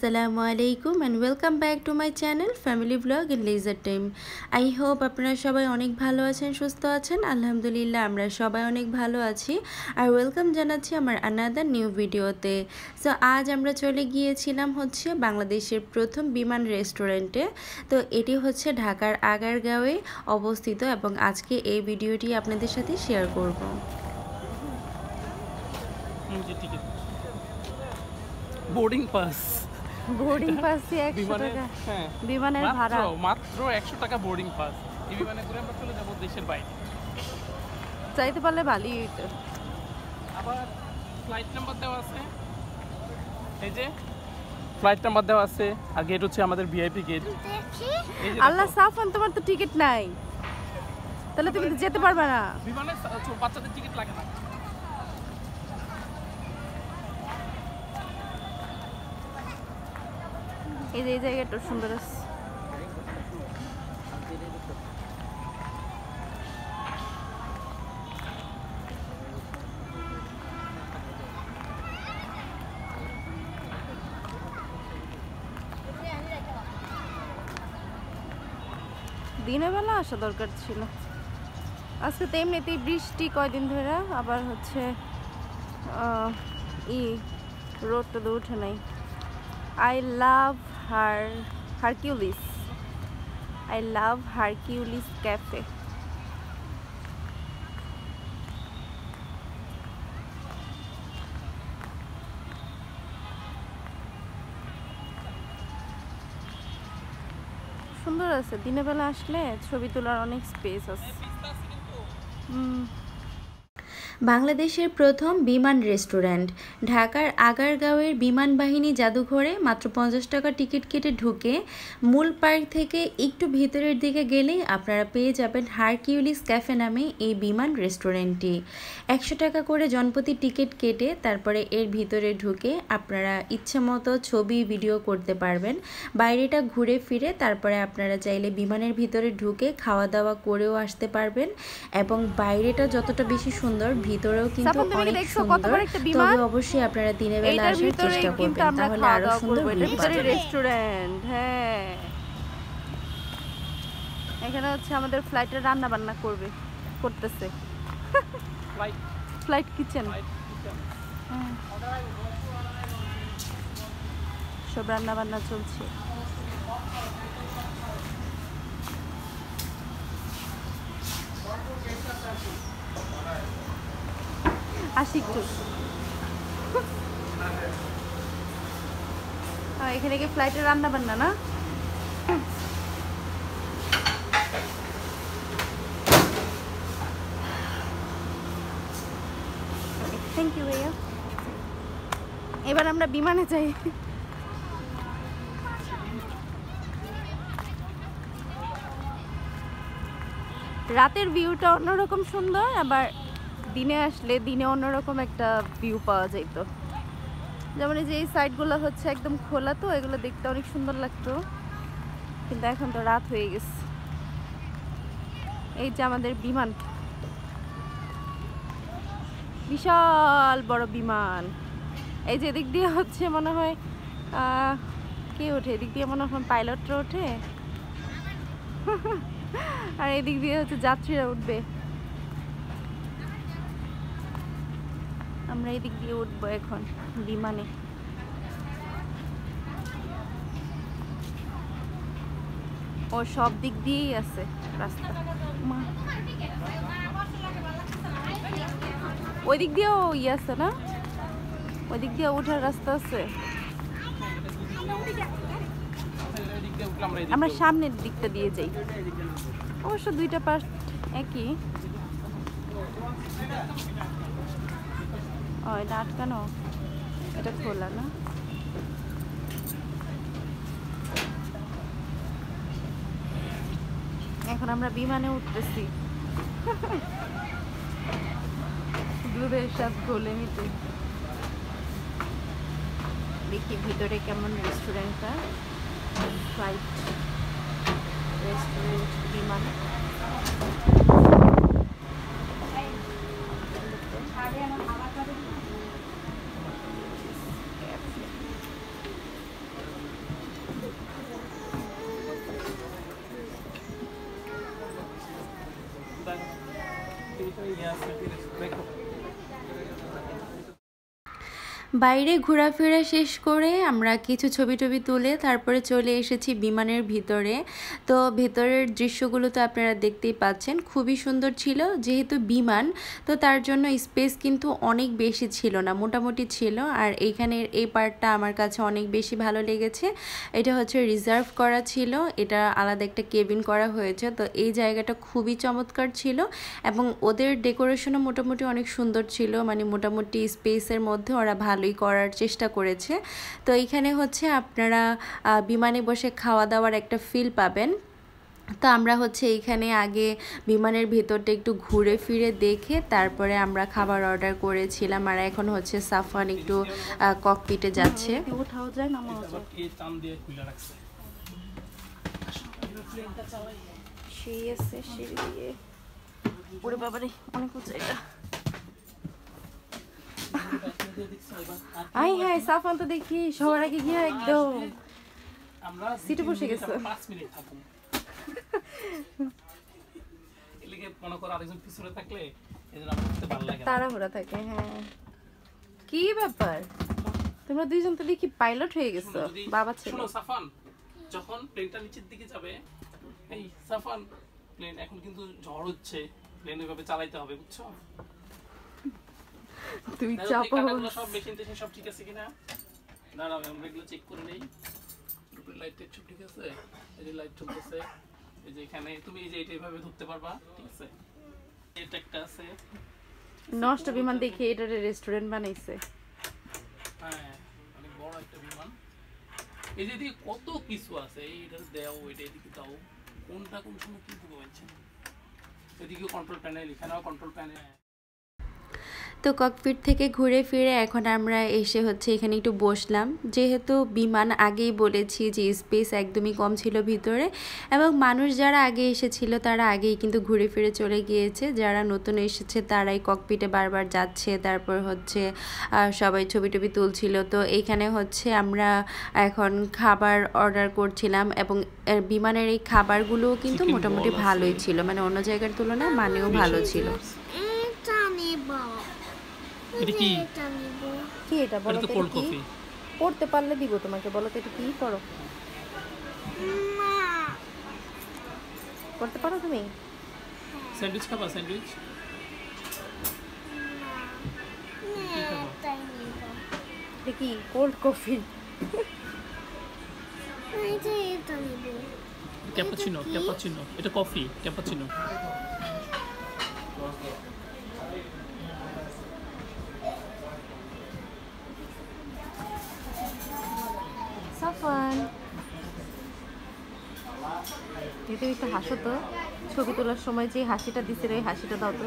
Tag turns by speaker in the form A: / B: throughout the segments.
A: আসসালামু আলাইকুম and welcome back to my channel family blog in leisure time. I hope আপনারা সবাই অনেক ভালো আছেন, সুস্থ আছেন। আলহামদুলিল্লাহ আমরা সবাই অনেক ভালো আছি। আর ওয়েলকাম জানাচ্ছি আমার আনাদার নিউ ভিডিওতে। সো আজ আমরা চলে গিয়েছিলাম হচ্ছে বাংলাদেশের প্রথম বিমান রেস্টুরেন্টে। তো এটি হচ্ছে ঢাকার আগারগাঁওয়ে অবস্থিত এবং আজকে এই ভিডিওটি আপনাদের সাথে শেয়ার করব।
B: বোর্ডিং পাস
C: 100 টাকা। বিমানের ভাড়া
B: মাত্র 100 টাকা বোর্ডিং পাস। এই বিমানে করে আমরা চলে যাব দেশের বাইরে।
C: চাইতে পারলে ভালোই হতো।
B: আবার ফ্লাইট নাম্বার দেওয়া আছে, এই যে ফ্লাইট নাম্বার দেওয়া আছে। আর গেট হচ্ছে আমাদের ভিআইপি গেট।
C: আল্লাহ সাফান, তোমার তো টিকিট নাই, তাহলে তুমি তো যেতে পারবে না।
B: বিমানে বাচ্চাদের টিকিট লাগে না।
C: এই যে এই জায়গাটা সুন্দর আছে। দিনের বেলা আসা দরকার ছিল। আজকে তো এমনিতেই বৃষ্টি কয়দিন ধরে, আবার হচ্ছে রোদটা তো উঠে নাই। I love Hercules. I love Hercules Cafe. সুন্দর আছে, দিনের বেলা আসলে ছবি তোলার অনেক স্পেস আছে।
A: বাংলাদেশের প্রথম বিমান রেস্টুরেন্ট ঢাকার আগারগাঁওয়ের বিমান বাহিনী জাদুঘরে মাত্র 50 টাকা টিকিট কেটে ঢুকে মূল পার্ক থেকে একটু ভিতরের দিকে গেলেই আপনারা পেয়ে যাবেন হারকিউলিস ক্যাফে নামে এই বিমান রেস্টুরেন্টটি। 100 টাকা করে জনপ্রতি টিকিট কেটে তারপরে এর ভিতরে ঢুকে আপনারা ইচ্ছে মতো ছবি ভিডিও করতে পারবেন। বাইরেটা ঘুরে ফিরে তারপরে আপনারা চাইলে বিমানের ভিতরে ঢুকে খাওয়া দাওয়া করেও আসতে পারবেন। এবং বাইরেটা যতটা বেশি সুন্দর, ভিতরেও কিন্তু অনেক সুন্দর। তবে অবশ্যই আপনারা দিনের বেলা আসার চেষ্টা করবেন, তাহলে আরো সুন্দর
C: রেস্টুরেন্ট। হ্যাঁ, এখানে হচ্ছে আমাদের ফ্লাইটে রান্না বান্না করতেছে। ফ্লাইট কিচেন, সব রান্না বান্না চলছে। আসি একটু। এখানে কি ফ্লাইটে রান্না বান্না না? থ্যাংক ইউ ভাইয়া। এবার আমরা বিমানে যাই। রাতের ভিউটা অন্যরকম সুন্দর, আবার দিনে আসলে দিনে অন্যরকম একটা ভিউ পাওয়া যাইতো। যেমন এই যে এই সাইডগুলো হচ্ছে একদম খোলা, তো এগুলো দেখতে অনেক সুন্দর লাগতো, কিন্তু এখন তো রাত হয়ে গেছে। এই যে আমাদের বিমান, বিশাল বড় বিমান। এই যে এদিক দিয়ে হচ্ছে মনে হয় কে ওঠে, এদিক দিয়ে মনে হয় পাইলটরা ওঠে, আর এদিক দিয়ে হচ্ছে যাত্রীরা উঠবে। আমরা এদিক দিয়ে উঠবো এখন বিমানে। ও সব দিক দিয়েই আছে রাস্তা। ওই দিক দিয়েও আছে না, ওই দিক দিয়ে ওঠার রাস্তা আছে। আমরা সামনের দিকটা দিয়ে যাই। অবশ্য দুইটা পাশ একই। ও এটা আটকানো, এটা খোলা না। এখন আমরা বিমানে উঠতেছি। দূরের সব গোলে মিটে। দেখি ভিতরে কেমন রেস্টুরেন্টটা। ফ্লাইট রেস্টুরেন্ট বিমান।
A: বাইরে ঘোরাফেরা শেষ করে আমরা কিছু ছবি টবি তুলে তারপরে চলে এসেছি বিমানের ভিতরে। তো ভেতরের দৃশ্যগুলো তো আপনারা দেখতেই পাচ্ছেন, খুবই সুন্দর ছিল। যেহেতু বিমান, তো তার জন্য স্পেস কিন্তু অনেক বেশি ছিল না, মোটামুটি ছিল। আর এইখানের এই পার্টটা আমার কাছে অনেক বেশি ভালো লেগেছে। এটা হচ্ছে রিজার্ভ করা ছিল, এটা আলাদা একটা কেবিন করা হয়েছে। তো এই জায়গাটা খুবই চমৎকার ছিল এবং ওদের ডেকোরেশনও মোটামুটি অনেক সুন্দর ছিল, মানে মোটামুটি স্পেসের মধ্যে ওরা ভালোই করার চেষ্টা করেছে। তো এইখানে হচ্ছে আপনারা বিমানে বসে খাওয়া দাওয়ার একটা ফিল পাবেন। তো আমরা হচ্ছে এইখানে আগে বিমানের ভেতরটা একটু ঘুরে ফিরে দেখে তারপরে আমরা খাবার অর্ডার করেছিলাম। আর এখন হচ্ছে সাফওয়ান একটু ককপিটে যাচ্ছে।
C: উঠাও যায় না সেই আছে সিঁড়ি দিয়ে। ওরে বাবারে অনেক উঁচু এটা। আই হ্যাঁ সাফওয়ান তো দেখি সবার আগে গিয়ে একদম
B: আমরা
C: সিটে বসে গেছে।
B: 5 মিনিট থাকুন এলিগে মনে করো আরেকজন পিছনে থাকলে এজন্য আমাদের ভালো লাগে না,
C: তাড়াহুড়া থাকে। হ্যাঁ কি ব্যাপার, তোমরা দুইজন তো দেখি পাইলট হয়ে গেছো বাবা ছেলে।
B: শোনো সাফান, যখন প্লেনটা নিচের দিকে যাবে, এই সাফান প্লেন এখন কিন্তু ঝড় হচ্ছে, প্লেন এভাবে চালাইতে হবে বুঝছো?
C: তুমি চাপো
B: সব মেশিন টেশিন সব ঠিক আছে কিনা দাঁড়াও আমরা এগুলো চেক করে নেই। গ্রুপের লাইট সব ঠিক আছে, এই যে লাইট চলতেছে, এই যে এখানে তুমি এই যে এটা এইভাবে ধরতে পারবা, ঠিক আছে? এটা একটা আছে
C: নষ্ট বিমান দেখে এটা রেস্টুরেন্ট বানাইছে।
B: হ্যাঁ অনেক বড় একটা বিমান। এই যে এদিকে কত কিছু আছে, এইটা দাও এটা এদিকে দাও, কোনটা কোন সময় কি দিতে পারছেন। এদিকে কন্ট্রোল প্যানেল, এখানেও কন্ট্রোল প্যানেল।
A: তো ককপিট থেকে ঘুরে ফিরে এখন আমরা এসে হচ্ছে এখানে একটু বসলাম। যেহেতু বিমান আগেই বলেছি যে স্পেস একদমই কম ছিল ভিতরে, এবং মানুষ যারা আগে এসেছিল তারা আগেই কিন্তু ঘুরে ফিরে চলে গিয়েছে। যারা নতুন এসেছে তারাই ককপিটে বারবার যাচ্ছে, তারপর হচ্ছে সবাই ছবি টবি তুলছিল। তো এইখানে হচ্ছে আমরা এখন খাবার অর্ডার করছিলাম এবং বিমানের এই খাবারগুলোও কিন্তু মোটামুটি ভালোই ছিল, মানে অন্য জায়গার তুলনায় মানেও ভালো ছিল।
B: এটা কি
C: কি এটা বলো তো, কোল্ড কফি পড়তে পারলে দিব তোমাকে, বলো তো এটা কি করো, করতে পারো তুমি?
B: স্যান্ডউইচ খাবা? স্যান্ডউইচ
C: এটা কি কোল্ড কফি?
B: ক্যাপাচিনো, ক্যাপাচিনো এটা কফি, ক্যাপাচিনো।
C: সাফওয়ান এটা একটু হাসো তো, ছবি তোলার সময় যে হাসিটা দিছে ওই হাসিটা দাও তো।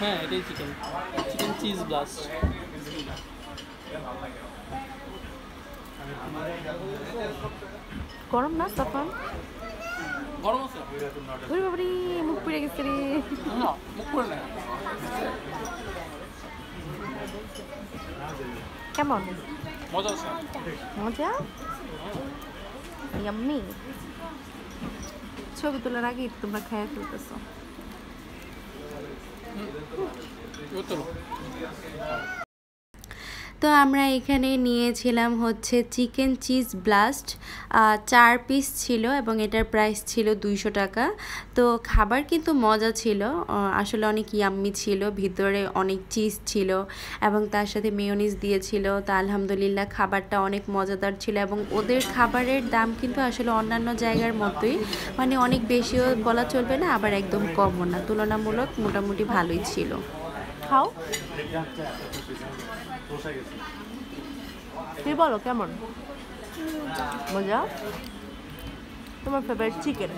B: হ্যাঁ এটাই চিকেন, চিকেন চিজ ব্লাস্ট।
C: গরম না সাফওয়ান?
B: গরম আছে?
C: ওরে বাবারে মুখ পুড়ে গেছে রে।
B: না মুখ পুড়ে না।
C: কেমন
B: মজা আছে?
C: মজা ইয়াম্মি। ছবি তোলার আগে তোমরা খেয়ে ফেলতেছো।
A: তো আমরা এখানে নিয়েছিলাম হচ্ছে চিকেন চিজ ব্লাস্ট, 4 পিস ছিল এবং এটার প্রাইস ছিল 200 টাকা। তো খাবার কিন্তু মজা ছিল, আসলে অনেক ইয়াম্মি ছিল, ভিতরে অনেক চিজ ছিল এবং তার সাথে মেয়োনিজ দিয়েছিল। তো আলহামদুলিল্লাহ খাবারটা অনেক মজাদার ছিল এবং ওদের খাবারের দাম কিন্তু আসলে অন্যান্য জায়গার মতোই, মানে অনেক বেশিও বলা চলবে না আবার একদম কমও না, তুলনামূলক মোটামুটি ভালোই ছিল।
C: খাও, তুই বলো কেমন? মজা? তোমার ফেভারিট চিকেন?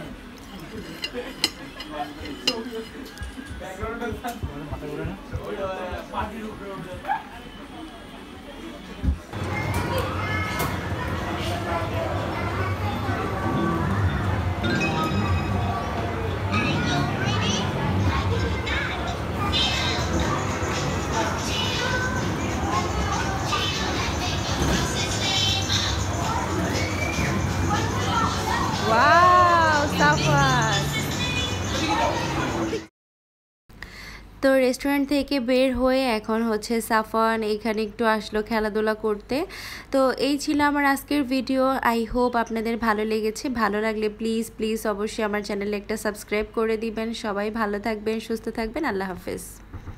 A: রেস্টুরেন্ট থেকে বের হয়ে এখন হচ্ছে সাফওয়ান এখানে একটু আসলো খেলাধুলা করতে। তো এই ছিল আমার আজকের ভিডিও। আই হোপ আপনাদের ভালো লেগেছে। ভালো লাগলে প্লিজ অবশ্যই আমার চ্যানেলে একটা সাবস্ক্রাইব করে দিবেন। সবাই ভালো থাকবেন, সুস্থ থাকবেন। আল্লাহ হাফেজ।